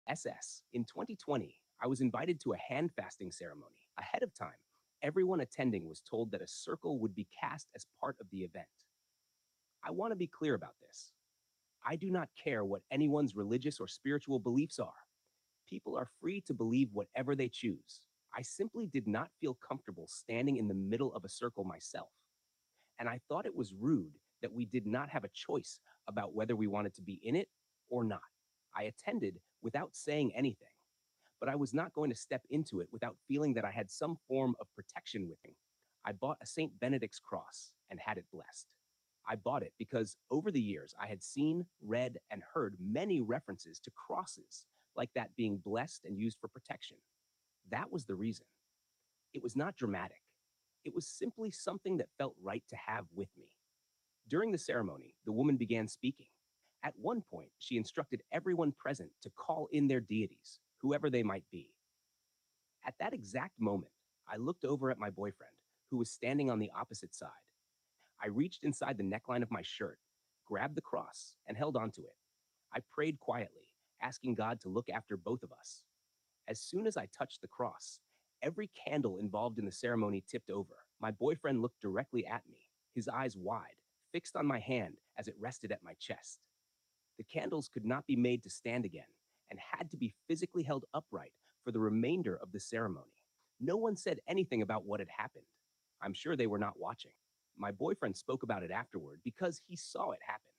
SS. In 2020, I was invited to a hand fasting ceremony. Ahead of time, everyone attending was told that a circle would be cast as part of the event. I want to be clear about this. I do not care what anyone's religious or spiritual beliefs are. People are free to believe whatever they choose. I simply did not feel comfortable standing in the middle of a circle myself, and I thought it was rude that we did not have a choice about whether we wanted to be in it or not. I attended without saying anything, but I was not going to step into it without feeling that I had some form of protection with me. I bought a St. Benedict's cross and had it blessed. I bought it because over the years I had seen, read, and heard many references to crosses like that being blessed and used for protection. That was the reason. It was not dramatic. It was simply something that felt right to have with me. During the ceremony, the woman began speaking. At one point, she instructed everyone present to call in their deities, whoever they might be. At that exact moment, I looked over at my boyfriend, who was standing on the opposite side. I reached inside the neckline of my shirt, grabbed the cross, and held onto it. I prayed quietly, asking God to look after both of us. As soon as I touched the cross, every candle involved in the ceremony tipped over. My boyfriend looked directly at me, his eyes wide, fixed on my hand as it rested at my chest. The candles could not be made to stand again and had to be physically held upright for the remainder of the ceremony. No one said anything about what had happened. I'm sure they were not watching. My boyfriend spoke about it afterward because he saw it happen.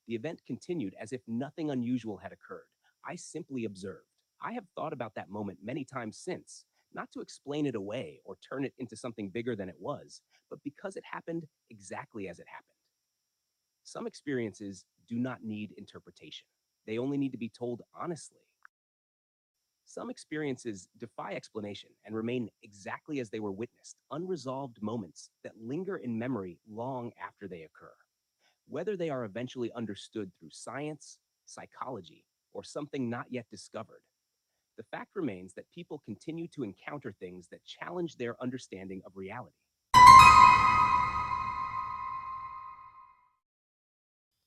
The event continued as if nothing unusual had occurred. I simply observed. I have thought about that moment many times since, not to explain it away or turn it into something bigger than it was, but because it happened exactly as it happened. Some experiences do not need interpretation. They only need to be told honestly. Some experiences defy explanation and remain exactly as they were witnessed, unresolved moments that linger in memory long after they occur. Whether they are eventually understood through science, psychology, or something not yet discovered, the fact remains that people continue to encounter things that challenge their understanding of reality.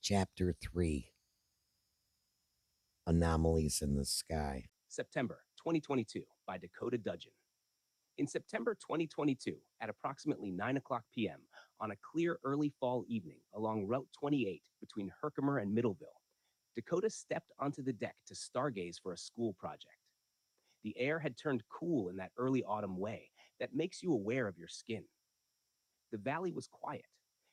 Chapter 3, Anomalies in the Sky. September 2022 by Dakota Dudgeon. In September 2022, at approximately 9 o'clock p.m., on a clear early fall evening along Route 28 between Herkimer and Middleville, Dakota stepped onto the deck to stargaze for a school project. The air had turned cool in that early autumn way that makes you aware of your skin. The valley was quiet.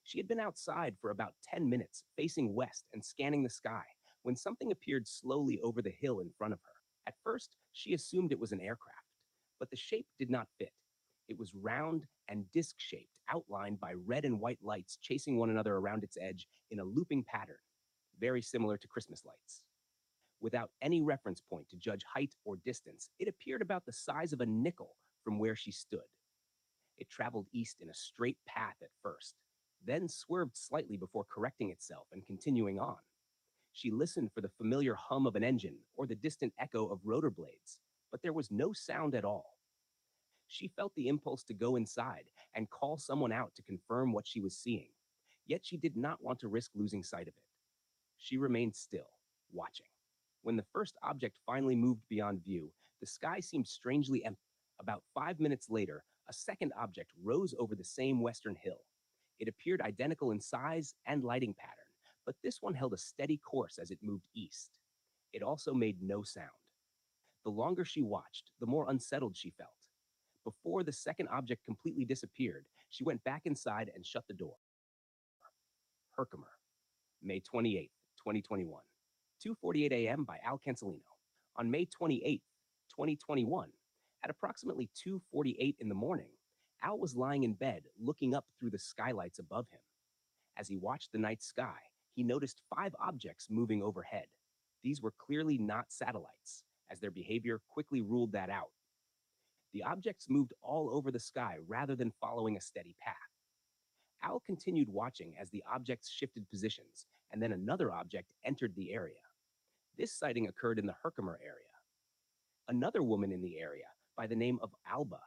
She had been outside for about 10 minutes, facing west and scanning the sky, when something appeared slowly over the hill in front of her. At first, she assumed it was an aircraft, but the shape did not fit. It was round and disc-shaped, outlined by red and white lights chasing one another around its edge in a looping pattern, very similar to Christmas lights. Without any reference point to judge height or distance, it appeared about the size of a nickel from where she stood. It traveled east in a straight path at first, then swerved slightly before correcting itself and continuing on. She listened for the familiar hum of an engine or the distant echo of rotor blades, but there was no sound at all. She felt the impulse to go inside and call someone out to confirm what she was seeing, yet she did not want to risk losing sight of it. She remained still, watching. When the first object finally moved beyond view, the sky seemed strangely empty. About 5 minutes later, a second object rose over the same western hill. It appeared identical in size and lighting pattern, but this one held a steady course as it moved east. It also made no sound. The longer she watched, the more unsettled she felt. Before the second object completely disappeared, she went back inside and shut the door. Herkimer, May 28th, 2021. 2:48 a.m. by Al Cancelino. On May 28th, 2021, at approximately 2:48 in the morning, Al was lying in bed looking up through the skylights above him. As he watched the night sky, he noticed 5 objects moving overhead. These were clearly not satellites, as their behavior quickly ruled that out. The objects moved all over the sky rather than following a steady path. Al continued watching as the objects shifted positions, and then another object entered the area. This sighting occurred in the Herkimer area. Another woman in the area, by the name of Alba,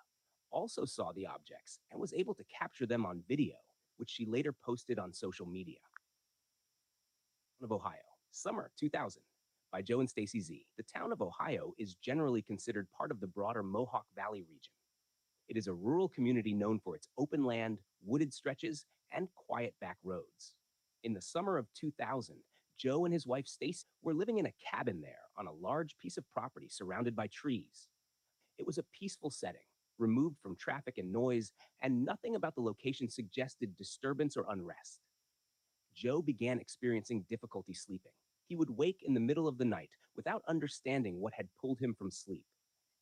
also saw the objects and was able to capture them on video, which she later posted on social media. Of Ohio, summer 2000, by Joe and Stacy Z. The town of Ohio is generally considered part of the broader Mohawk Valley region. It is a rural community known for its open land, wooded stretches, and quiet back roads. In the summer of 2000, Joe and his wife Stacy were living in a cabin there on a large piece of property surrounded by trees. It was a peaceful setting, removed from traffic and noise, and nothing about the location suggested disturbance or unrest. Joe began experiencing difficulty sleeping. He would wake in the middle of the night without understanding what had pulled him from sleep,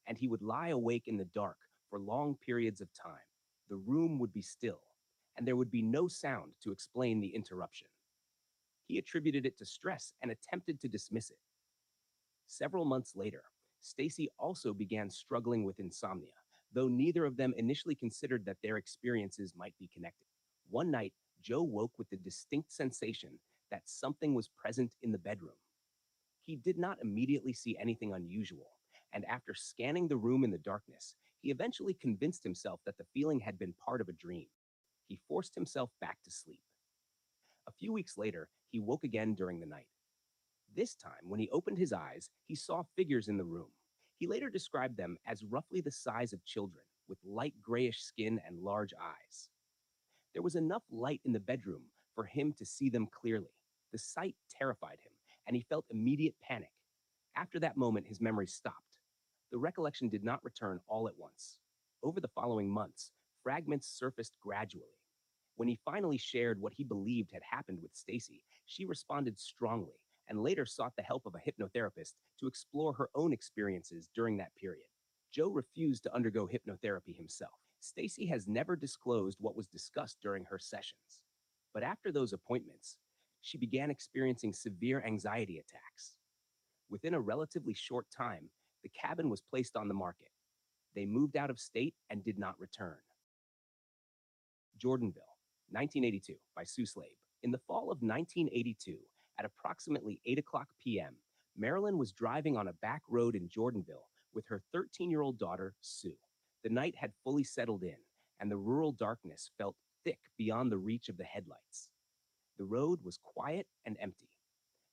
and he would lie awake in the dark for long periods of time. The room would be still, and there would be no sound to explain the interruption. He attributed it to stress and attempted to dismiss it. Several months later, Stacy also began struggling with insomnia, though neither of them initially considered that their experiences might be connected. One night, Joe woke with the distinct sensation that something was present in the bedroom. He did not immediately see anything unusual, and after scanning the room in the darkness, he eventually convinced himself that the feeling had been part of a dream. He forced himself back to sleep. A few weeks later, he woke again during the night. This time, when he opened his eyes, he saw figures in the room. He later described them as roughly the size of children, with light grayish skin and large eyes. There was enough light in the bedroom for him to see them clearly. The sight terrified him, and he felt immediate panic. After that moment, his memory stopped. The recollection did not return all at once. Over the following months, fragments surfaced gradually. When he finally shared what he believed had happened with Stacy, she responded strongly and later sought the help of a hypnotherapist to explore her own experiences during that period. Joe refused to undergo hypnotherapy himself. Stacy has never disclosed what was discussed during her sessions. But after those appointments, she began experiencing severe anxiety attacks. Within a relatively short time, the cabin was placed on the market. They moved out of state and did not return. Jordanville, 1982, by Sue Slabe. In the fall of 1982, at approximately 8 o'clock p.m., Marilyn was driving on a back road in Jordanville with her 13-year-old daughter, Sue. The night had fully settled in, and the rural darkness felt thick beyond the reach of the headlights. The road was quiet and empty.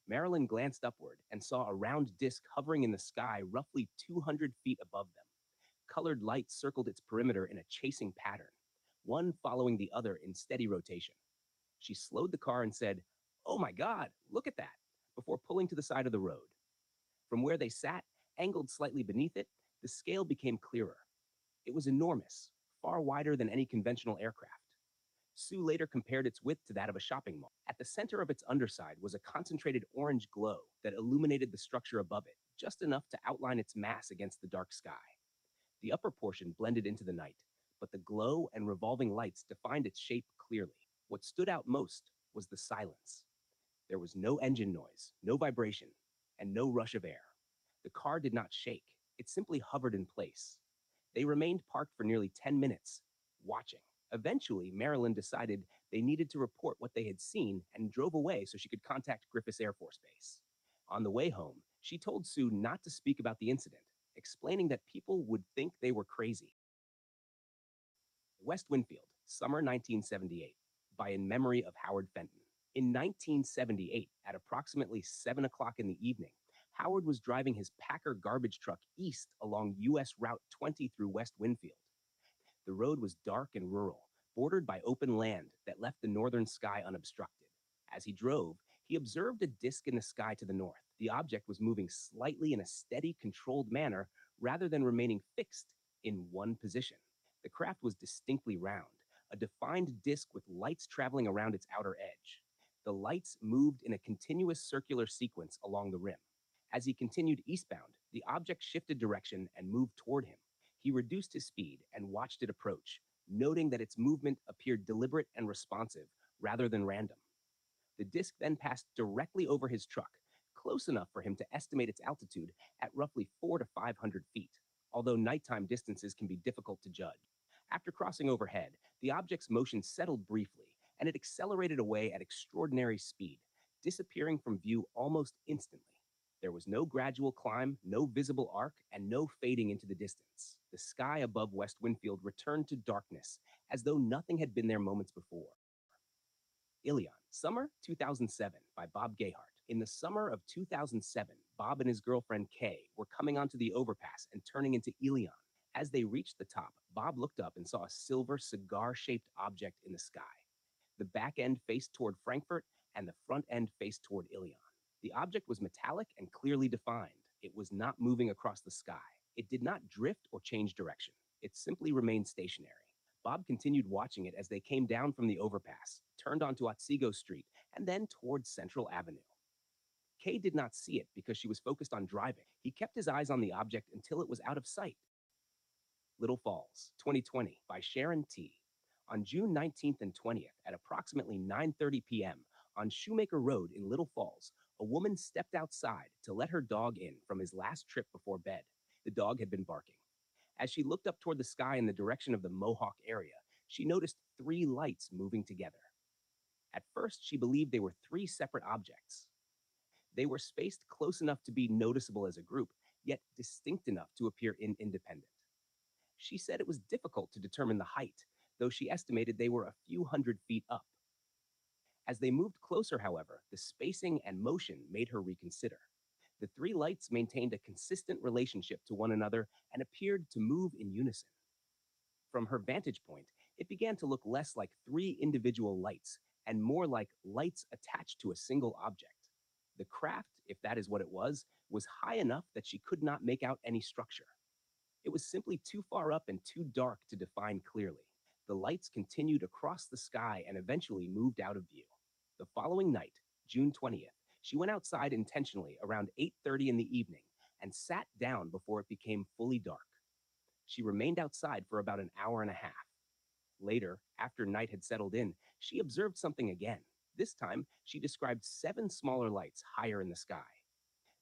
Marilyn glanced upward and saw a round disk hovering in the sky roughly 200 feet above them. Colored lights circled its perimeter in a chasing pattern, one following the other in steady rotation. She slowed the car and said, "Oh my God, look at that," before pulling to the side of the road. From where they sat, angled slightly beneath it, the scale became clearer. It was enormous, far wider than any conventional aircraft. Sue later compared its width to that of a shopping mall. At the center of its underside was a concentrated orange glow that illuminated the structure above it, just enough to outline its mass against the dark sky. The upper portion blended into the night, but the glow and revolving lights defined its shape clearly. What stood out most was the silence. There was no engine noise, no vibration, and no rush of air. The car did not shake. It simply hovered in place. They remained parked for nearly 10 minutes, watching. Eventually, Marilyn decided they needed to report what they had seen and drove away so she could contact Griffith Air Force Base. On the way home, she told Sue not to speak about the incident, explaining that people would think they were crazy. West Winfield, summer 1978, by In Memory of Howard Fenton. In 1978, at approximately 7 o'clock in the evening, Howard was driving his Packer garbage truck east along US Route 20 through West Winfield. The road was dark and rural, bordered by open land that left the northern sky unobstructed. As he drove, he observed a disk in the sky to the north. The object was moving slightly in a steady, controlled manner rather than remaining fixed in one position. The craft was distinctly round, a defined disk with lights traveling around its outer edge. The lights moved in a continuous circular sequence along the rim. As he continued eastbound, the object shifted direction and moved toward him. He reduced his speed and watched it approach, noting that its movement appeared deliberate and responsive rather than random. The disk then passed directly over his truck, close enough for him to estimate its altitude at roughly 400 to 500 feet, although nighttime distances can be difficult to judge. After crossing overhead, the object's motion settled briefly, and it accelerated away at extraordinary speed, disappearing from view almost instantly. There was no gradual climb, no visible arc, and no fading into the distance. The sky above West Winfield returned to darkness, as though nothing had been there moments before. Ilion, summer 2007, by Bob Gayhart. In the summer of 2007, Bob and his girlfriend Kay were coming onto the overpass and turning into Elion. As they reached the top, Bob looked up and saw a silver cigar shaped object in the sky. The back end faced toward Frankfurt and the front end faced toward Ilion. The object was metallic and clearly defined. It was not moving across the sky. It did not drift or change direction. It simply remained stationary. Bob continued watching it as they came down from the overpass, turned onto Otsego Street, and then towards Central Avenue. Kay did not see it because she was focused on driving. He kept his eyes on the object until it was out of sight. Little Falls, 2020, by Sharon T. On June 19th and 20th at approximately 9:30 p.m. on Shoemaker Road in Little Falls, a woman stepped outside to let her dog in from his last trip before bed. The dog had been barking. As she looked up toward the sky in the direction of the Mohawk area, she noticed three lights moving together. At first, she believed they were three separate objects. They were spaced close enough to be noticeable as a group, yet distinct enough to appear independent. She said it was difficult to determine the height, though she estimated they were a few hundred feet up. As they moved closer, however, the spacing and motion made her reconsider. The three lights maintained a consistent relationship to one another and appeared to move in unison. From her vantage point, it began to look less like three individual lights and more like lights attached to a single object. The craft, if that is what it was high enough that she could not make out any structure. It was simply too far up and too dark to define clearly. The lights continued across the sky and eventually moved out of view. The following night, June 20th, she went outside intentionally around 8:30 in the evening and sat down before it became fully dark. She remained outside for about an hour and a half. Later, after night had settled in, she observed something again. This time, she described 7 smaller lights higher in the sky.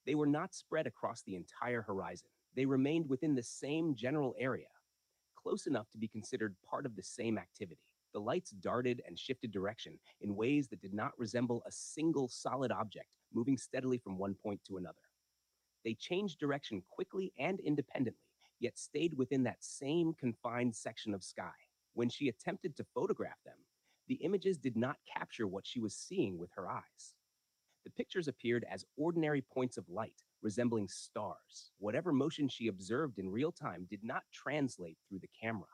They were not spread across the entire horizon. They remained within the same general area, close enough to be considered part of the same activity. The lights darted and shifted direction in ways that did not resemble a single solid object moving steadily from one point to another. They changed direction quickly and independently, yet stayed within that same confined section of sky. When she attempted to photograph them, the images did not capture what she was seeing with her eyes. The pictures appeared as ordinary points of light, resembling stars. Whatever motion she observed in real time did not translate through the camera.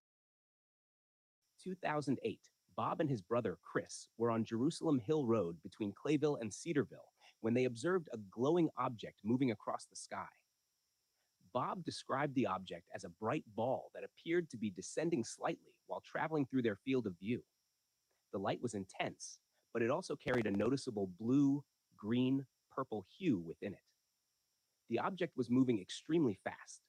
2008, Bob and his brother Chris were on Jerusalem Hill Road between Clayville and Cedarville when they observed a glowing object moving across the sky. Bob described the object as a bright ball that appeared to be descending slightly while traveling through their field of view. The light was intense, but it also carried a noticeable blue, green, purple hue within it. The object was moving extremely fast.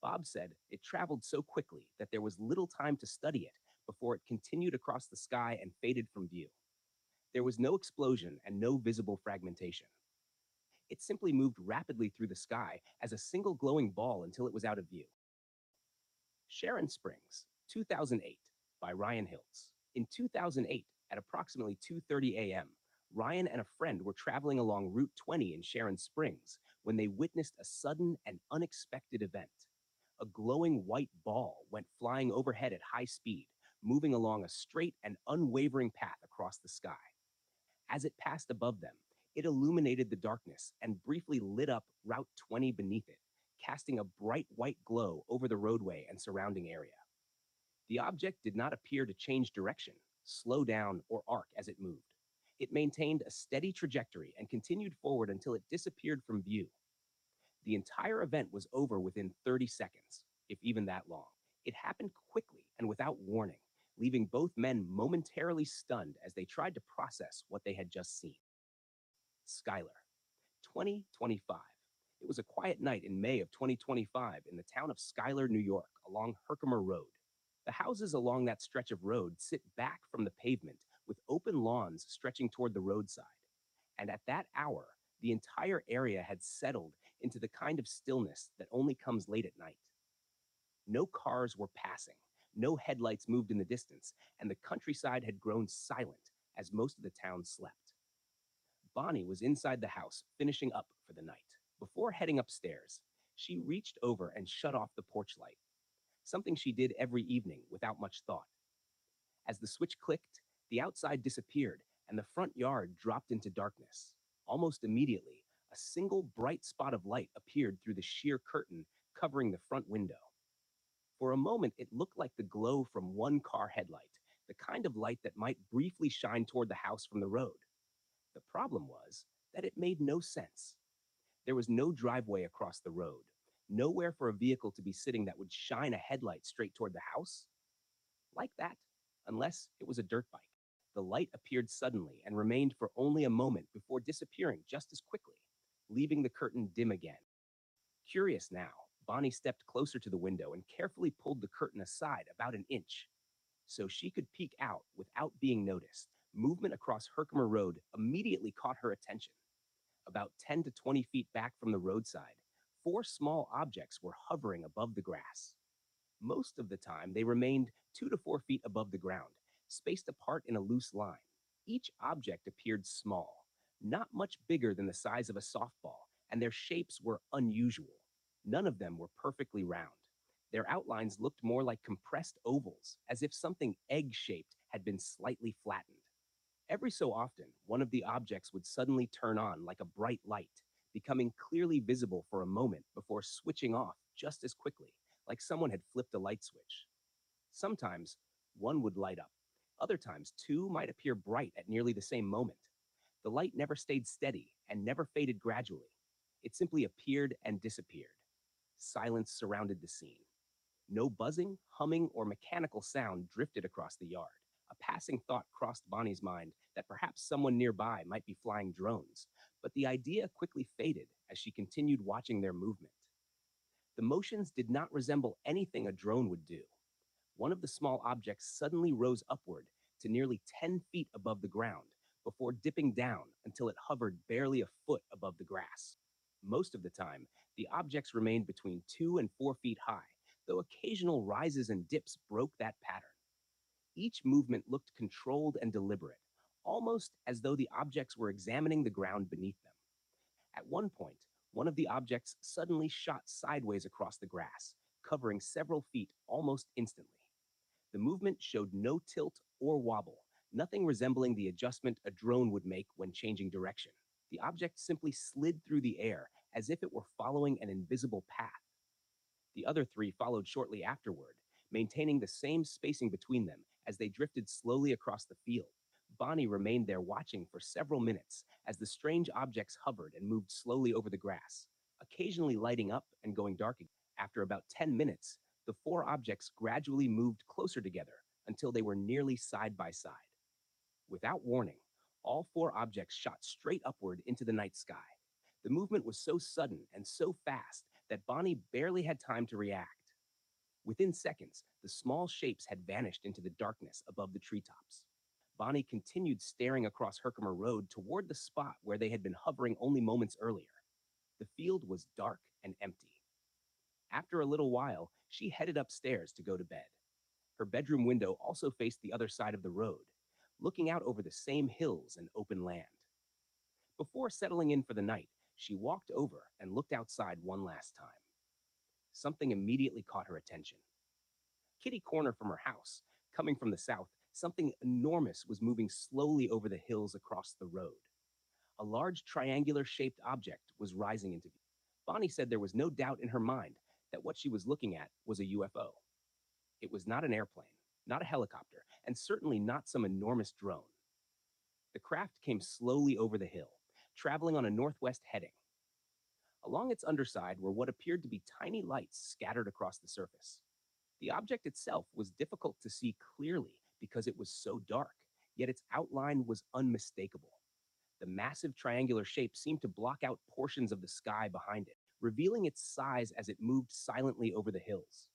Bob said it traveled so quickly that there was little time to study it before it continued across the sky and faded from view. There was no explosion and no visible fragmentation. It simply moved rapidly through the sky as a single glowing ball until it was out of view. Sharon Springs, 2008, by Ryan Hiltz. In 2008, at approximately 2:30 a.m., Ryan and a friend were traveling along Route 20 in Sharon Springs when they witnessed a sudden and unexpected event. A glowing white ball went flying overhead at high speed, moving along a straight and unwavering path across the sky. As it passed above them, it illuminated the darkness and briefly lit up Route 20 beneath it, casting a bright white glow over the roadway and surrounding area. The object did not appear to change direction, slow down, or arc as it moved. It maintained a steady trajectory and continued forward until it disappeared from view. The entire event was over within 30 seconds, if even that long. It happened quickly and without warning, leaving both men momentarily stunned as they tried to process what they had just seen. Schuyler, 2025. It was a quiet night in May of 2025 in the town of Schuyler, New York, along Herkimer Road. The houses along that stretch of road sit back from the pavement with open lawns stretching toward the roadside. And at that hour, the entire area had settled into the kind of stillness that only comes late at night. No cars were passing, no headlights moved in the distance, and the countryside had grown silent as most of the town slept. Bonnie was inside the house, finishing up for the night. Before heading upstairs, she reached over and shut off the porch light, something she did every evening without much thought. As the switch clicked, the outside disappeared and the front yard dropped into darkness. Almost immediately, A single bright spot of light appeared through the sheer curtain covering the front window. For a moment, it looked like the glow from one car headlight, the kind of light that might briefly shine toward the house from the road. The problem was that it made no sense. There was no driveway across the road, nowhere for a vehicle to be sitting that would shine a headlight straight toward the house. Like that, unless it was a dirt bike. The light appeared suddenly and remained for only a moment before disappearing just as quickly, leaving the curtain dim again. Curious now, Bonnie stepped closer to the window and carefully pulled the curtain aside about an inch so she could peek out without being noticed. Movement across Herkimer Road immediately caught her attention. About 10 to 20 feet back from the roadside, four small objects were hovering above the grass. Most of the time, they remained 2 to 4 feet above the ground, spaced apart in a loose line. Each object appeared small, not much bigger than the size of a softball, and their shapes were unusual. None of them were perfectly round. Their outlines looked more like compressed ovals, as if something egg-shaped had been slightly flattened. Every so often, one of the objects would suddenly turn on like a bright light, becoming clearly visible for a moment before switching off just as quickly, like someone had flipped a light switch. Sometimes one would light up. Other times, two might appear bright at nearly the same moment. The light never stayed steady and never faded gradually. It simply appeared and disappeared. Silence surrounded the scene. No buzzing, humming, or mechanical sound drifted across the yard. A passing thought crossed Bonnie's mind that perhaps someone nearby might be flying drones, but the idea quickly faded as she continued watching their movement. The motions did not resemble anything a drone would do. One of the small objects suddenly rose upward to nearly 10 feet above the ground before dipping down until it hovered barely a foot above the grass. Most of the time, the objects remained between 2 and 4 feet high, though occasional rises and dips broke that pattern. Each movement looked controlled and deliberate, almost as though the objects were examining the ground beneath them. At one point, one of the objects suddenly shot sideways across the grass, covering several feet almost instantly. The movement showed no tilt or wobble, nothing resembling the adjustment a drone would make when changing direction. The object simply slid through the air as if it were following an invisible path. The other three followed shortly afterward, maintaining the same spacing between them as they drifted slowly across the field. Bonnie remained there watching for several minutes as the strange objects hovered and moved slowly over the grass, occasionally lighting up and going dark again. After about 10 minutes, the four objects gradually moved closer together until they were nearly side by side. Without warning, all four objects shot straight upward into the night sky. The movement was so sudden and so fast that Bonnie barely had time to react. Within seconds, the small shapes had vanished into the darkness above the treetops. Bonnie continued staring across Herkimer Road toward the spot where they had been hovering only moments earlier. The field was dark and empty. After a little while, she headed upstairs to go to bed. Her bedroom window also faced the other side of the road, looking out over the same hills and open land. Before settling in for the night, she walked over and looked outside one last time. Something immediately caught her attention. Kitty corner from her house, coming from the south, something enormous was moving slowly over the hills across the road. A large triangular-shaped object was rising into view. Bonnie said there was no doubt in her mind that what she was looking at was a UFO. It was not an airplane, not a helicopter, and certainly not some enormous drone. The craft came slowly over the hill, traveling on a northwest heading. Along its underside were what appeared to be tiny lights scattered across the surface. The object itself was difficult to see clearly because it was so dark, yet its outline was unmistakable. The massive triangular shape seemed to block out portions of the sky behind it, revealing its size as it moved silently over the hills.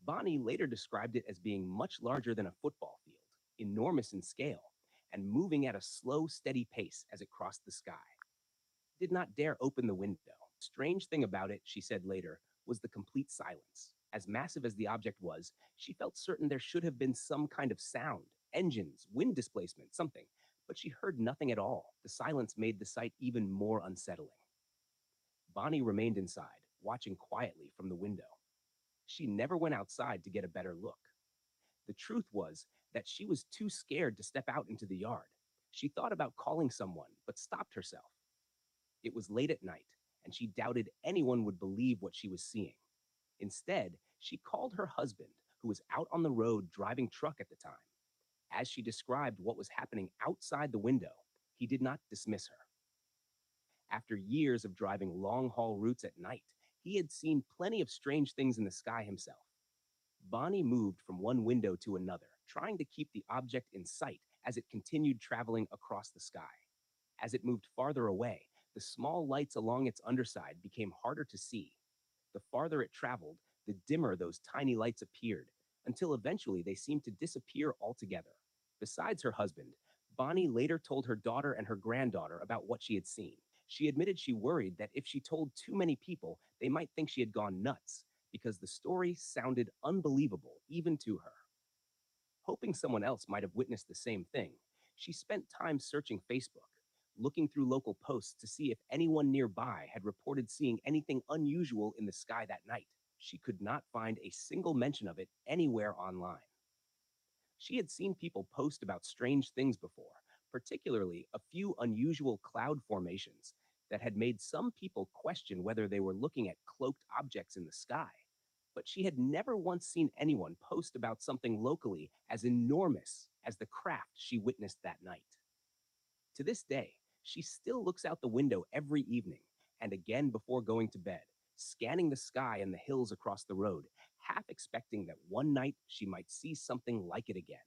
Bonnie later described it as being much larger than a football field, enormous in scale, and moving at a slow, steady pace as it crossed the sky. Did not dare open the window. Strange thing about it, she said later, was the complete silence. As massive as the object was, she felt certain there should have been some kind of sound, engines, wind displacement, something, but she heard nothing at all. The silence made the sight even more unsettling. Bonnie remained inside, watching quietly from the window. She never went outside to get a better look. The truth was that she was too scared to step out into the yard. She thought about calling someone, but stopped herself. It was late at night, and she doubted anyone would believe what she was seeing. Instead, she called her husband, who was out on the road driving truck at the time. As she described what was happening outside the window, he did not dismiss her. After years of driving long haul routes at night, he had seen plenty of strange things in the sky himself. Bonnie moved from one window to another, trying to keep the object in sight as it continued traveling across the sky. As it moved farther away, the small lights along its underside became harder to see. The farther it traveled, the dimmer those tiny lights appeared, until eventually they seemed to disappear altogether. Besides her husband, Bonnie later told her daughter and her granddaughter about what she had seen. She admitted she worried that if she told too many people, they might think she had gone nuts, because the story sounded unbelievable even to her. Hoping someone else might have witnessed the same thing, she spent time searching Facebook, looking through local posts to see if anyone nearby had reported seeing anything unusual in the sky that night. She could not find a single mention of it anywhere online. She had seen people post about strange things before, particularly a few unusual cloud formations that had made some people question whether they were looking at cloaked objects in the sky. But she had never once seen anyone post about something locally as enormous as the craft she witnessed that night. To this day, she still looks out the window every evening and again before going to bed, scanning the sky and the hills across the road, half expecting that one night she might see something like it again.